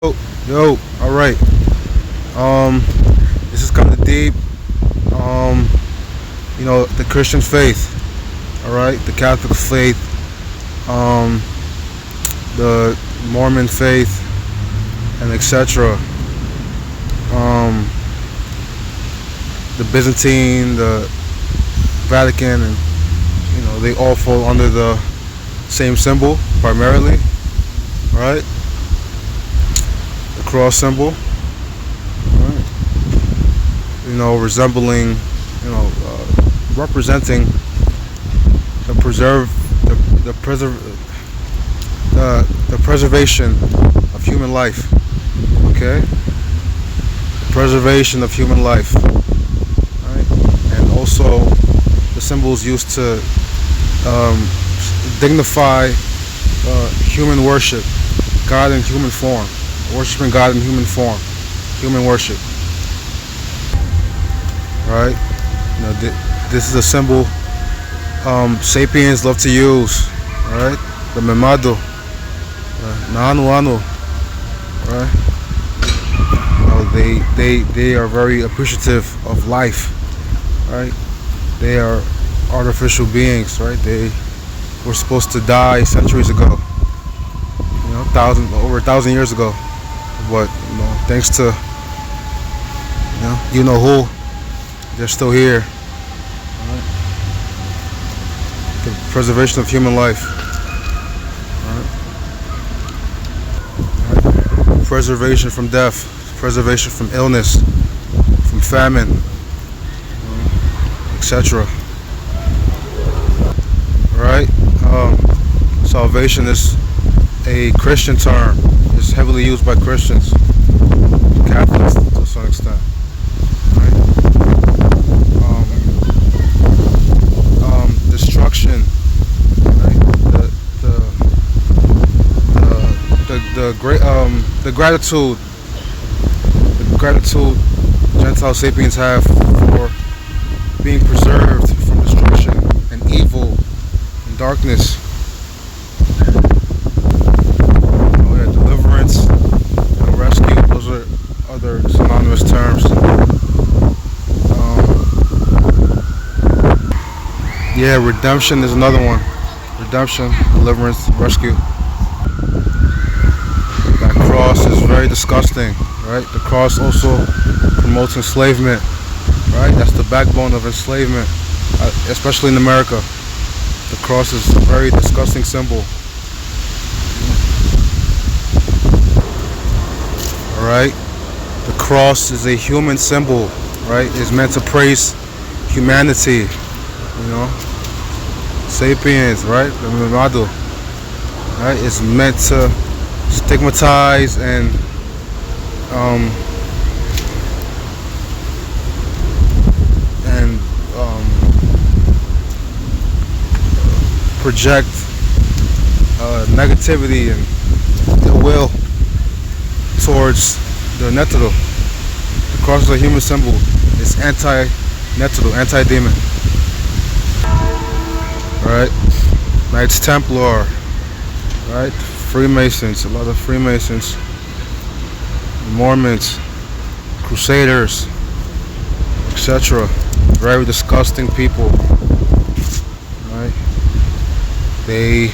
Yo, all right. Um, this is kind of deep. Um, the Christian faith. All right, the Catholic faith, um, the Mormon faith, and etc. Um, the Byzantine, the Vatican, and they all fall under the same symbol primarily. All right, the cross symbol. All right. Resembling, representing the preserve, the preserve, the preservation of human life. Okay, the preservation of human life. Right, and also the symbols used to dignify human worship, God in human form, worshiping God in human form, human worship. Right? This is a symbol sapiens love to use. Right? The memado, nanu anu. Right? They are very appreciative of life. Right? They are artificial beings. Right? They were supposed to die centuries ago. Over 1,000 years ago. But thanks to who. They're still here. Right. The preservation of human life. Right. Preservation from death. Preservation from illness. From famine. Etc. Right. Salvation is a Christian term. It's heavily used by Christians. Catholics to some extent. Destruction, right? The gratitude Gentile sapiens have for being preserved from destruction and evil and darkness. Deliverance and rescue, those are other synonymous terms. Redemption is another one. Redemption, deliverance, rescue. That cross is very disgusting, right? The cross also promotes enslavement, right? That's the backbone of enslavement, especially in America. The cross is a very disgusting symbol. All right? The cross is a human symbol, right? It's meant to praise humanity, sapiens, right? The memado, right? It's meant to stigmatize and project negativity and ill will towards the netero. The cross is a human symbol. It's anti-netero, anti-demon. Right? Knights Templar. Right? Freemasons, a lot of Freemasons. Mormons, Crusaders, etc. Very disgusting people. Right? They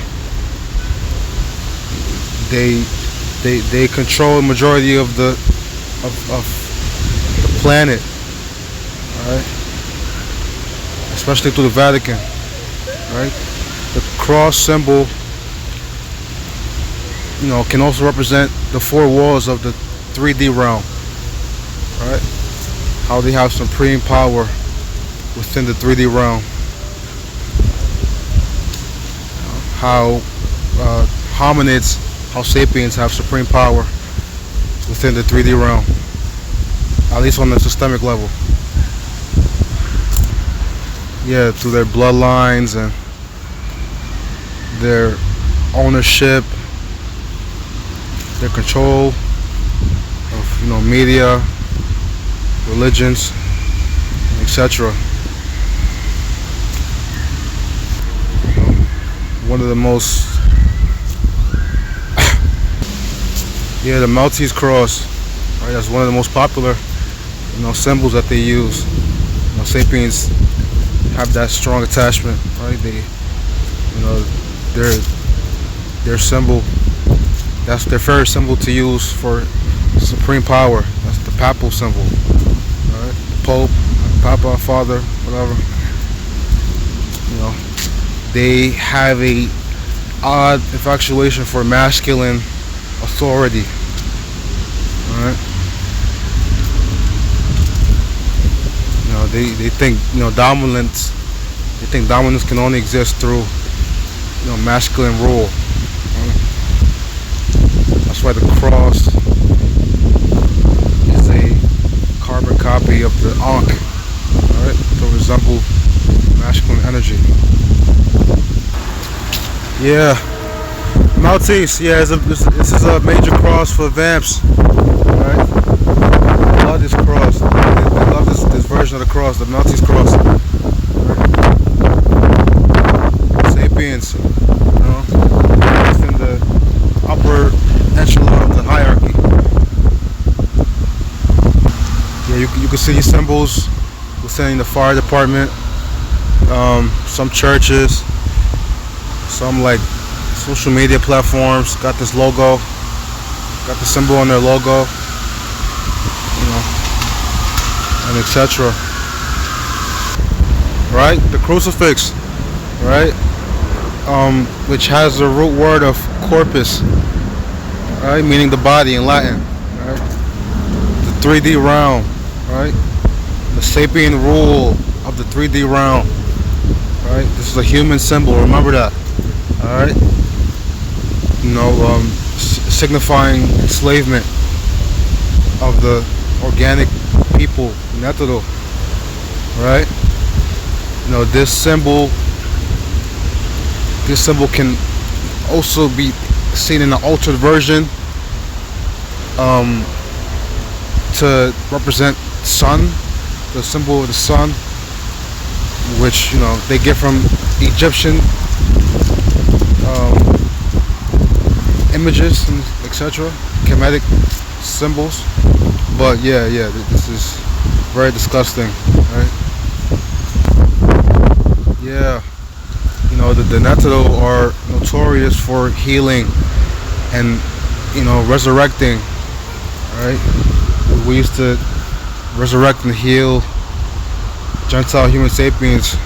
control the majority of the planet. Right? Especially through the Vatican. Right? The cross symbol, can also represent the four walls of the 3D realm. Right? How they have supreme power within the 3D realm. How hominids, how sapiens have supreme power within the 3D realm. At least on the systemic level. Through their bloodlines and their ownership, their control of media, religions, etc. One of the most Yeah, the Maltese cross. Right, that's one of the most popular, symbols that they use. Sapiens have that strong attachment. Right, their their symbol. That's their favorite symbol to use for supreme power. That's the papal symbol. Right, the Pope, Papa, Father, whatever. They have a odd infatuation for masculine authority. Alright. They think dominance. They think dominance can only exist through masculine rule. Right? That's why the cross is a carbon copy of the Ankh. Alright, to resemble masculine energy. Yeah, Maltese. Yeah, this is a major cross for vamps. Right? They love this cross. They love this version of the cross, the Maltese cross. Right? Sapiens, within the upper echelon of the hierarchy. Yeah, you can see these symbols within the fire department, some churches. Some like social media platforms got this logo, got the symbol on their logo, and etc. Right, the crucifix, right, which has the root word of corpus, right, meaning the body in Latin, right, the 3D realm, right, the sapient rule of the 3D realm, right. This is a human symbol. Remember that. Alright, signifying enslavement of the organic people, Netero. Right? This symbol can also be seen in an altered version, to represent sun, the symbol of the sun, which they get from Egyptian images and etc. Chematic symbols. But yeah, this is very disgusting, right? Yeah, the Netero are notorious for healing and resurrecting. Right? We used to resurrect and heal Gentile human sapiens,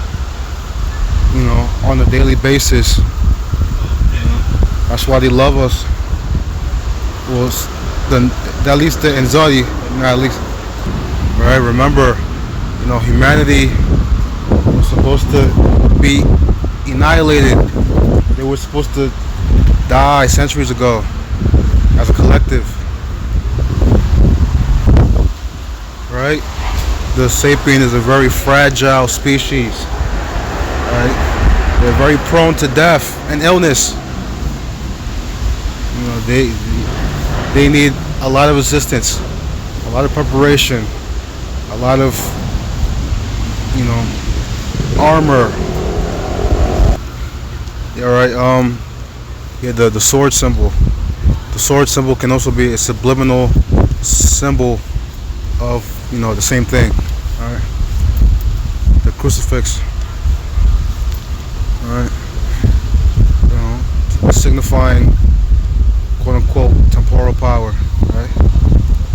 on a daily basis. That's why they love us. Well, at least the Nzari, not at least. Right? Remember, humanity was supposed to be annihilated. They were supposed to die centuries ago as a collective. Right? The sapien is a very fragile species. Right? They're very prone to death and illness. They need a lot of assistance, a lot of preparation, a lot of armor. Yeah, right. Yeah, the sword symbol. The sword symbol can also be a subliminal symbol of the same thing. All right. The crucifix. All right. Signifying quote unquote temporal power, right?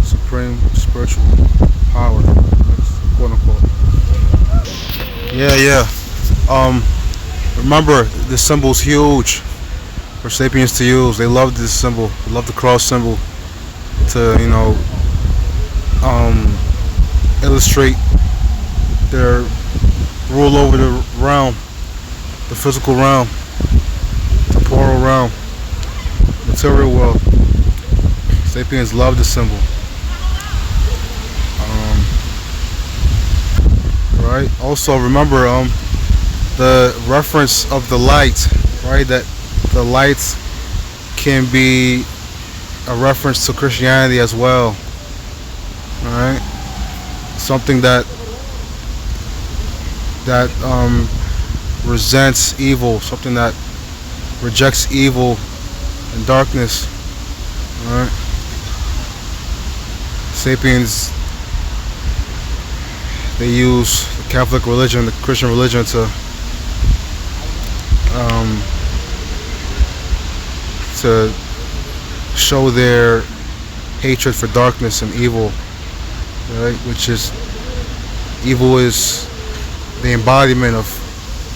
Supreme spiritual power, quote unquote. Yeah. Remember, this symbol's huge for sapiens to use. They love this symbol. They love the cross symbol to illustrate their rule over the realm, the physical realm, temporal realm, material world. Sapiens love the symbol. Right. Also, remember the reference of the light. Right. That the lights can be a reference to Christianity as well. All right. Something that resents evil. Something that rejects evil and darkness. All right. Sapiens, they use the Catholic religion, the Christian religion, um, to show their hatred for darkness and evil, right? Which is, evil is the embodiment of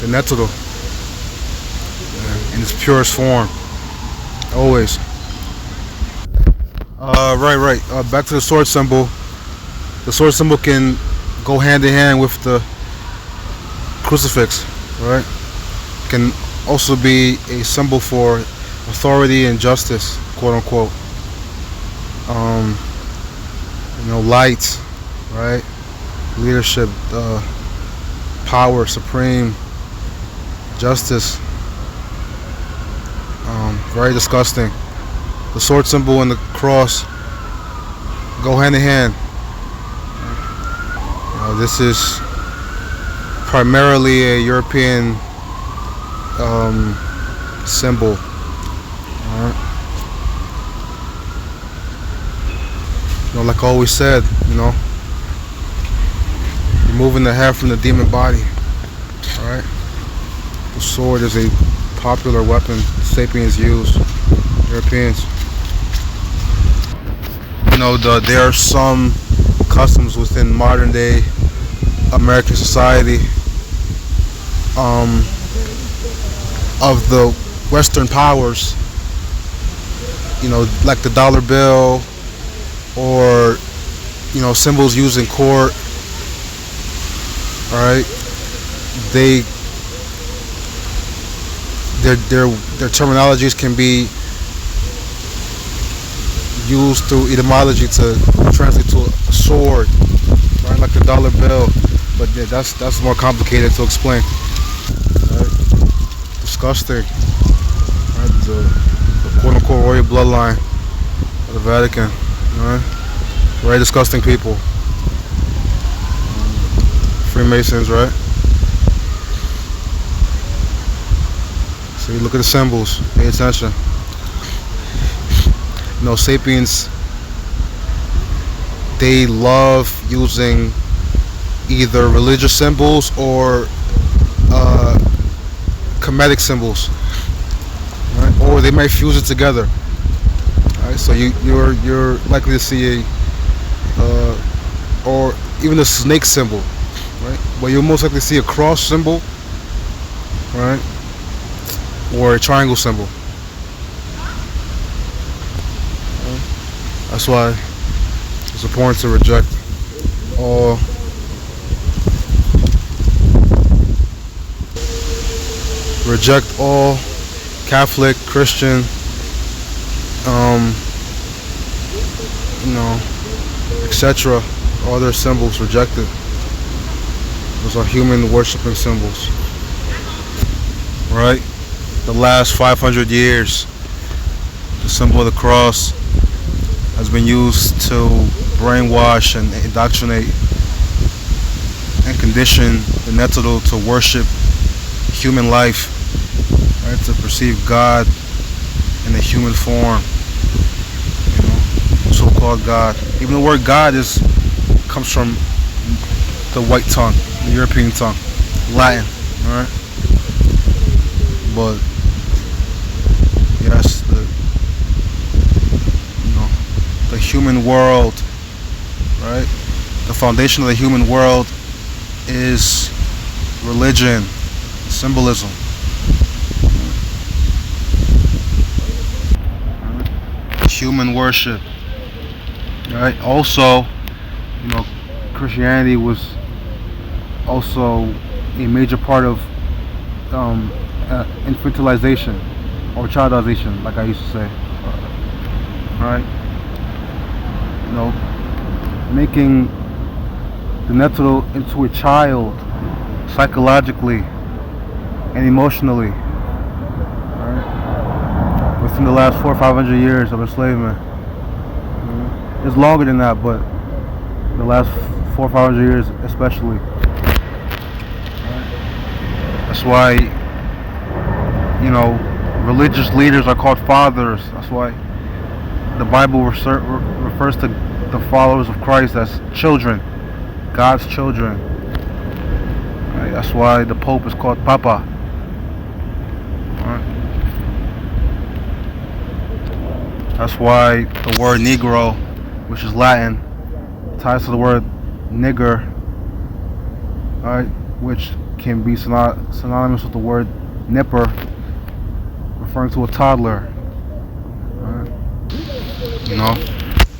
the Netero in its purest form, always. Right. Back to the sword symbol. The sword symbol can go hand in hand with the crucifix, right? Can also be a symbol for authority and justice, quote unquote. Light, right? Leadership, power, supreme, justice. Very disgusting. The sword symbol and the cross go hand in hand. This is primarily a European symbol. Like I always said, removing the head from the demon body. Alright? The sword is a popular weapon Sapiens use, Europeans. There are some customs within modern day American society of the Western powers, like the dollar bill, or symbols used in court. All right, their terminologies can be used through etymology to translate to a sword, right? Like the dollar bill, but yeah, that's more complicated to explain. Right? Disgusting. Right? The quote-unquote royal bloodline of the Vatican. Right? Very disgusting people. Freemasons, right? So you look at the symbols, pay attention. Sapiens, they love using either religious symbols or comedic symbols, right? Or they might fuse it together. Right? So you're likely to see or even a snake symbol, right? But you'll most likely see a cross symbol, right? Or a triangle symbol. That's why it's important to reject all Catholic, Christian, etc. All their symbols, reject it. Those are human worshiping symbols, right? The last 500 years, the symbol of the cross has been used to brainwash and indoctrinate and condition the Netero to worship human life, right? To perceive God in a human form, so-called God. Even the word God comes from the white tongue, the European tongue, Latin, right? But yes, the human world, right? The foundation of the human world is religion, symbolism. Human worship, right? Also, Christianity was also a major part of infantilization or childization, like I used to say. Right? Making the Netero into a child psychologically and emotionally, right? Within the last 400 or 500 years of enslavement. It's longer than that, but the last 400 or 500 years especially. That's why, religious leaders are called fathers. That's why the Bible refers to the followers of Christ as children, God's children. Right? That's why the Pope is called Papa. Right? That's why the word Negro, which is Latin, ties to the word nigger, right? Which can be synonymous with the word nipper, referring to a toddler. Right? You know,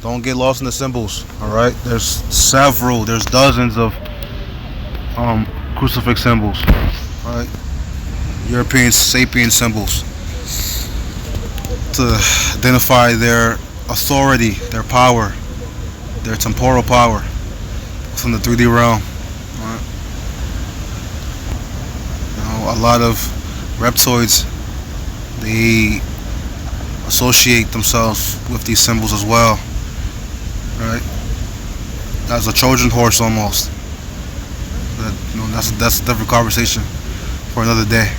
don't get lost in the symbols. All right, there's dozens of crucifix symbols. Right, European sapien symbols to identify their authority, their power, their temporal power from the 3D realm. Right? You know, a lot of reptoids, they associate themselves with these symbols as well. Right? As a Trojan horse almost. But, you know, that's a different conversation for another day.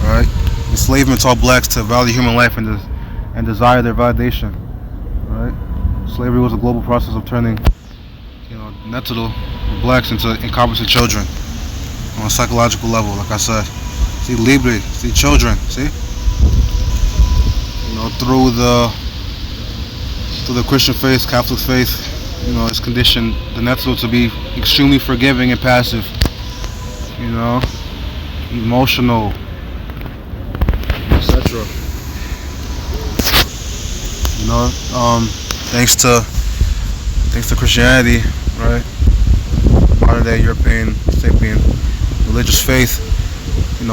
All right? Enslavement taught blacks to value human life and desire their validation. Right? Slavery was a global process of turning, Netanel blacks into incompetent children on a psychological level. Like I said, see, libre, see, children, see. Through the Christian faith, Catholic faith, it's conditioned the Netanel to be extremely forgiving and passive. Emotional, etc. Thanks to Christianity, right? Modern day European sapien religious faith,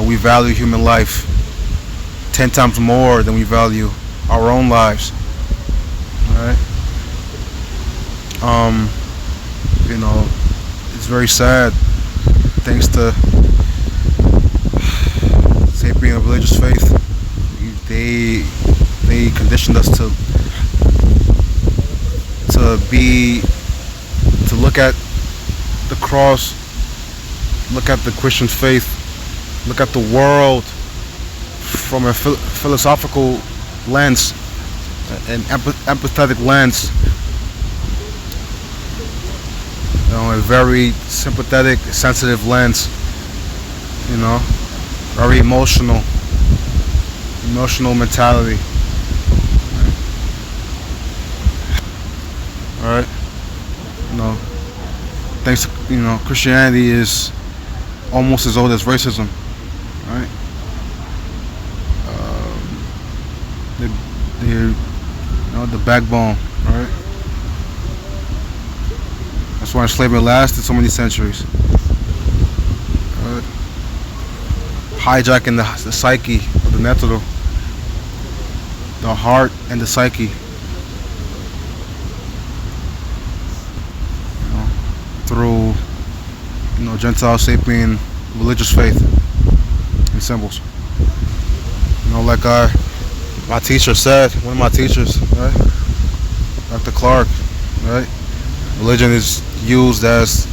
we value human life 10 times more than we value our own lives. Right? It's very sad. Thanks to sapien religious faith, they conditioned us to look at the cross, look at the Christian faith, look at the world from a philosophical lens, an empathetic lens, a very sympathetic, sensitive lens, very emotional mentality. All right, thanks to Christianity is almost as old as racism, right? They're the backbone, right? That's why enslavement lasted so many centuries. Hijacking the psyche of the Netanel, the heart and the psyche. Through Gentile sapien religious faith and symbols. Like my teacher said, one of my teachers, right? Dr. Clark, right? Religion is used as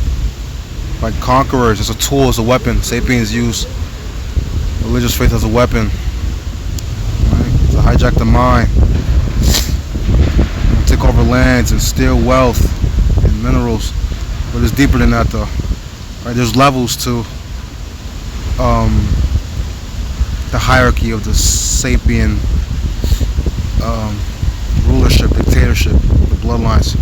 by conquerors, as a tool, as a weapon. Sapiens use religious faith as a weapon, right? To hijack the mind, take over lands and steal wealth and minerals. But it's deeper than that, though. Right? There's levels to the hierarchy of the sapien rulership, dictatorship, the bloodlines.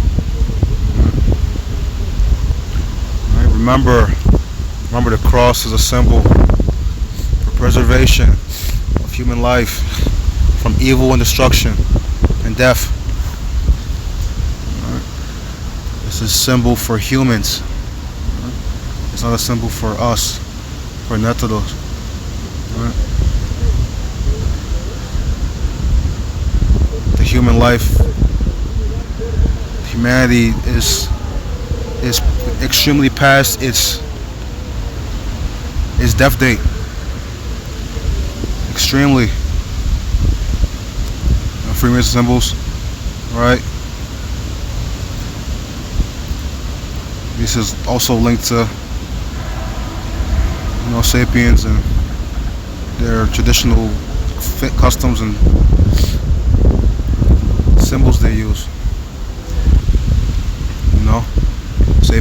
Right? Remember the cross is a symbol for preservation of human life from evil and destruction and death. Right? It's a symbol for humans. It's not a symbol for us, for Netanel. Right? The human life, humanity is extremely past its death date. Extremely. Freemason symbols, right? This is also linked to sapiens and their traditional customs and symbols they use.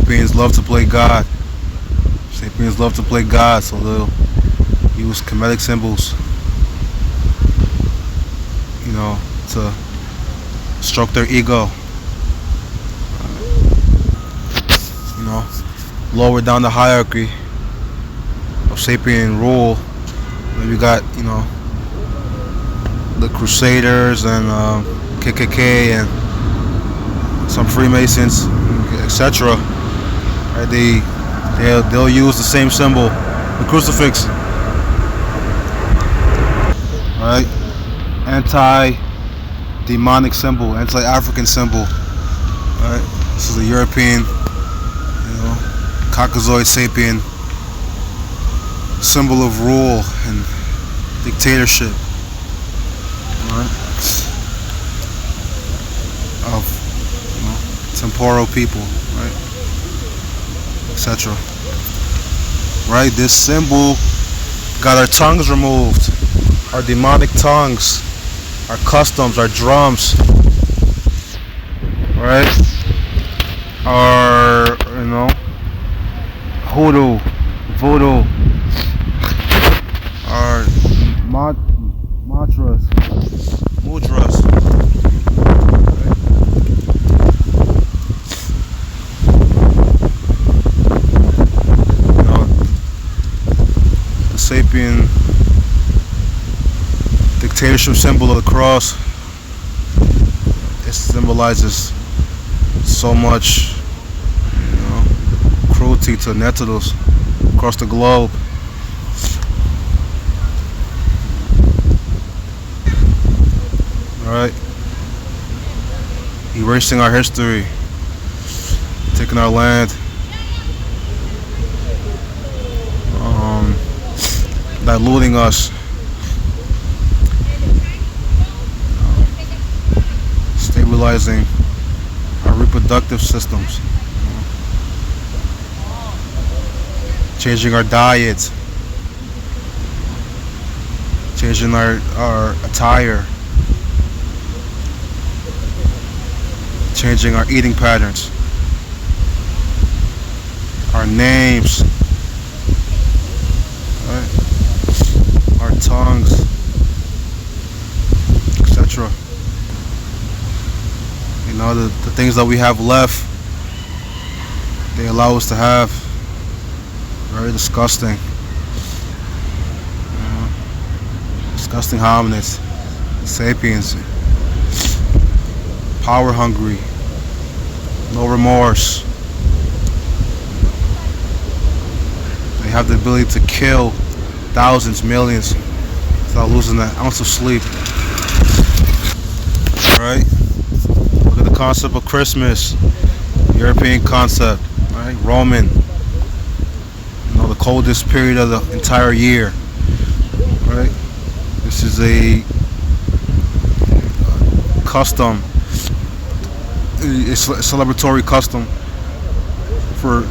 Sapiens love to play God. Sapiens love to play God, so they'll use comedic symbols, to stroke their ego. Lower down the hierarchy of sapien rule. We got, the Crusaders and KKK and some Freemasons, etc. Right? They'll use the same symbol, the crucifix. Right? Anti-demonic symbol, anti-African symbol. Right? This is a European, Caucasoid sapien symbol of rule and dictatorship. Right? Of temporal people, right? Etc. Right? This symbol got our tongues removed, our demonic tongues, our customs, our drums, right? Our, hoodoo, voodoo, our mantras, mudras. The sapien dictatorship symbol of the cross. It symbolizes so much, cruelty to Netanyahu across the globe. Alright? Erasing our history, taking our land, diluting us, stabilizing our reproductive systems, changing our diets, changing our attire, changing our eating patterns, our names, right? Our tongues, etc. The things that we have left, they allow us to have. Very disgusting. Disgusting hominids, sapiens, power hungry, no remorse. They have the ability to kill thousands, millions without losing an ounce of sleep. Right? Look at the concept of Christmas, European concept, right? Roman. The coldest period of the entire year, right? This is a custom, it's a celebratory custom for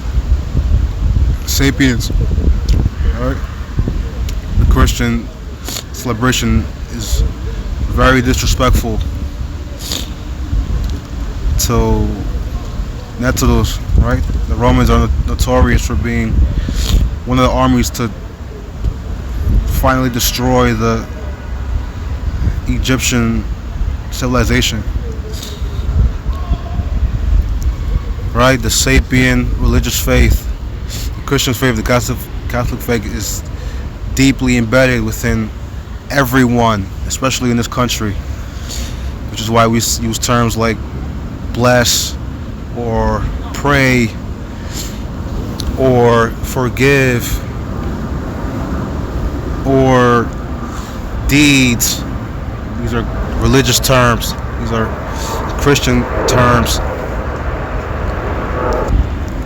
sapiens, right? The Christian celebration is very disrespectful to Netanyahu, right? The Romans are notorious for being one of the armies to finally destroy the Egyptian civilization. Right? The sapien religious faith, the Christian faith, the Catholic faith is deeply embedded within everyone, especially in this country, which is why we use terms like bless or pray or forgive or deeds. These are religious terms. These are Christian terms.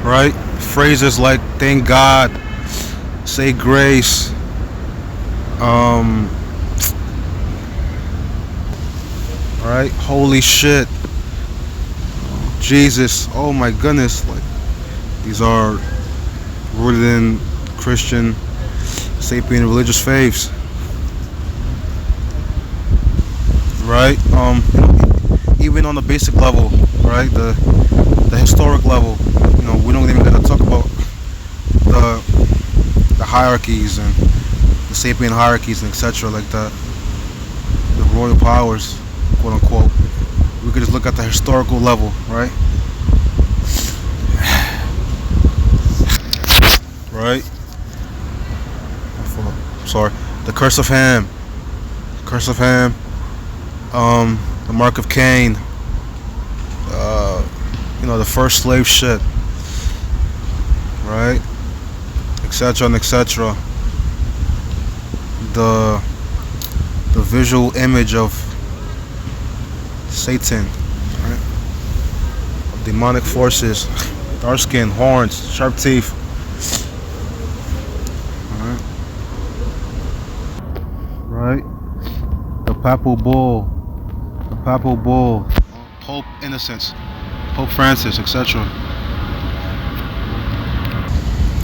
Right? Phrases like thank God, say grace, right? Holy shit, Jesus, oh my goodness, like these are rooted in Christian sapien religious faiths, right? Even on the basic level, right? The historic level, we don't even hierarchies and the sapient hierarchies and etc. like that. The royal powers, quote unquote. We could just look at the historical level, right? Right? Sorry. The curse of Ham. Curse of Ham. The mark of Cain. The first slave ship. Right? Etc. and etc. The visual image of Satan, right? Of demonic forces, dark skin, horns, sharp teeth. Right? The papal bull, Pope Innocence, Pope Francis, etc.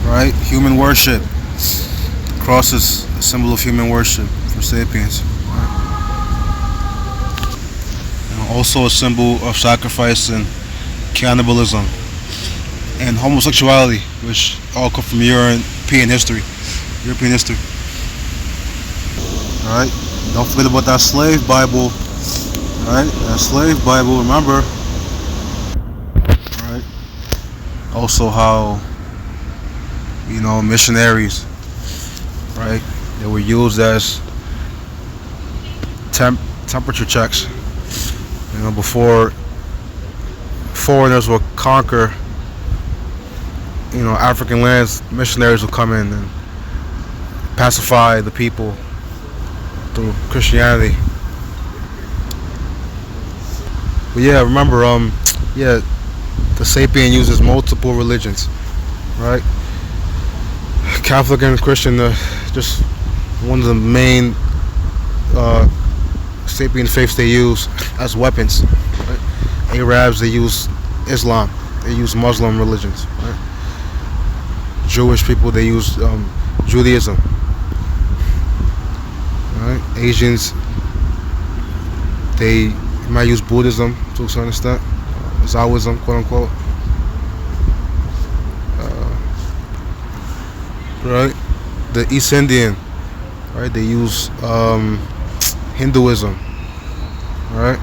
Right? Human worship. Cross is a symbol of human worship for sapiens. And also a symbol of sacrifice and cannibalism and homosexuality, which all come from European history. Alright? Don't forget about that slave Bible. Alright? That slave Bible, remember. Alright? Also how, missionaries, right? They were used as temperature checks. Before foreigners would conquer, African lands, missionaries would come in and pacify the people through Christianity. But yeah, remember, the sapien uses multiple religions, right? Catholic and Christian, just one of the main sapien faiths they use as weapons. Right? Arabs, they use Islam, they use Muslim religions. Right? Jewish people, they use Judaism. Right? Asians, they might use Buddhism to a certain extent, Taoism, quote unquote. Right? The East Indian, right? They use Hinduism, right?